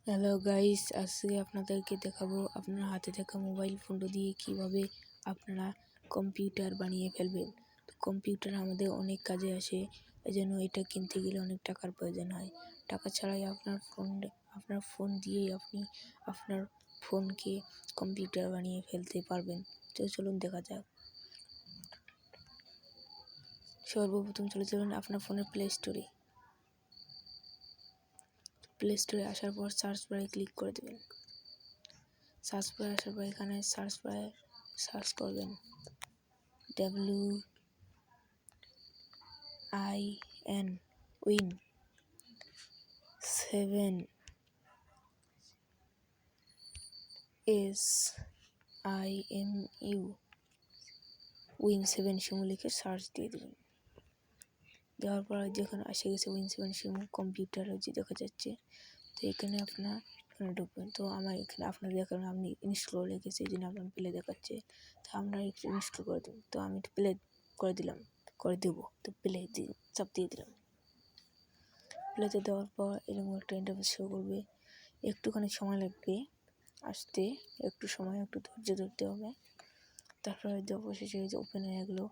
Hello guys, আজকে আপনাদেরকে দেখাবো আপনার হাতে থাকা মোবাইল ফোনটা দিয়ে কিভাবে আপনারা কম্পিউটার বানিয়ে ফেলবেন। তো কম্পিউটার আমাদের অনেক কাজে আসে, এজন্য এটা কিনতে গেলে অনেক টাকার প্রয়োজন হয়। টাকা ছাড়াই আপনার ফোন দিয়েই আপনি আপনার ফোনকে কম্পিউটার বানিয়ে ফেলতে পারবেন। তো চলুন দেখা যাক। সর্বপ্রথম চলে যাবেন আপনার ফোনের প্লে স্টোরে আসার পর সার্চ বারে ক্লিক করে দেবেন। সার্চ বারে আসার পর এখানে সার্চ করবেন WIN উইন 7 SIMU উইন 7 সিমু লিখে সার্চ দিয়ে দেবেন। দেওয়ার পর যেখানে এসে গেছে উইন 7 সিমু কম্পিউটার যে দেখা যাচ্ছে। তো এখানে আপনার ঢুকবেন। তো আমার এখানে আপনার দেখাবেন আপনি ইনস্টল করে রেখেছে, এই জন্য আপনার প্লে দেখাচ্ছে। তো আপনারা একটু ইনস্টল করে দেবেন। তো আমি প্লে করে দেবো। তো প্লে চাপ দিয়ে দিলাম। প্লেতে দেওয়ার পর এরকম একটা ইন্টারফেস শো করবে। একটুখানি সময় লাগবে আসতে, একটু ধৈর্য ধরতে হবে। তারপরে অবশেষে যে ওপেন হয়ে গেলো,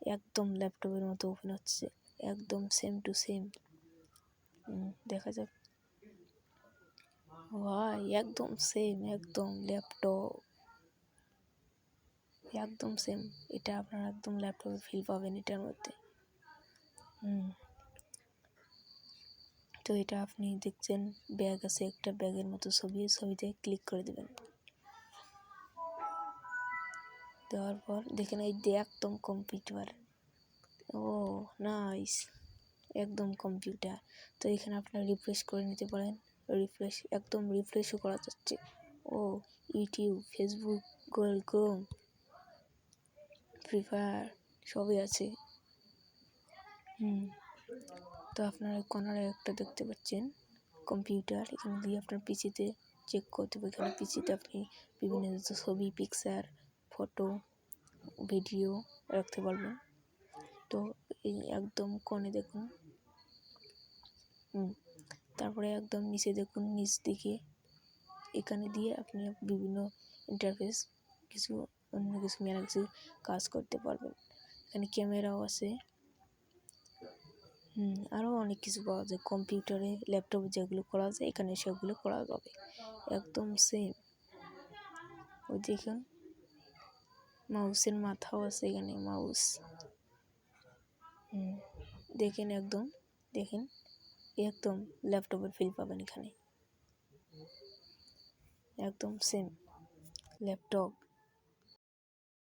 একদম ল্যাপটপের মতো ওপেন হচ্ছে, একদম সেম টু সেম। দেখা যাক, ভাই একদম সেম, একদম ল্যাপটপ একদম সেম। এটা আপনারা একদম ল্যাপটপে ফিল পাবেন এটার মধ্যে। তো এটা আপনি দেখছেন ব্যাগ আছে, একটা ব্যাগের মতো ছবিতে ক্লিক করে দেবেন। দেওয়ার পর দেখেন এই যে একদম কম্পিউটার। ও নাইস, একদম কম্পিউটার। তো এখানে আপনারা রিফ্রেশ করে নিতে পারেন। রিফ্রেশও করা যাচ্ছে। ও YouTube, Facebook, Google Chrome, Free Fire সবই আছে। তো আপনারা কর্নারে একটা দেখতে পাচ্ছেন কম্পিউটার, এখানে দিয়ে আপনার পিসিতে চেক করতে হবে। এখানে পিসিতে আপনি বিভিন্ন ছবি, পিকচার, ফটো, ভিডিও রাখতে পারবেন। তো এই একদম কোণে দেখুন, তারপরে একদম নিচে দেখুন, নিচ দিকে এখানে দিয়ে আপনি বিভিন্ন ইন্টারফেস অন্য কিছু কাজ করতে পারবেন। এখানে ক্যামেরাও আছে। আরও অনেক কিছু পাওয়া যায় কম্পিউটারে, ল্যাপটপে যেগুলো করা যায় এখানে সেগুলো করা যাবে একদম সেম। ওই দেখুন মাউসের মাথাও আছে এখানে, মাউস দেখেন একদম ল্যাপটপের ফিল পাবেন এখানে, একদম সেম ল্যাপটপ।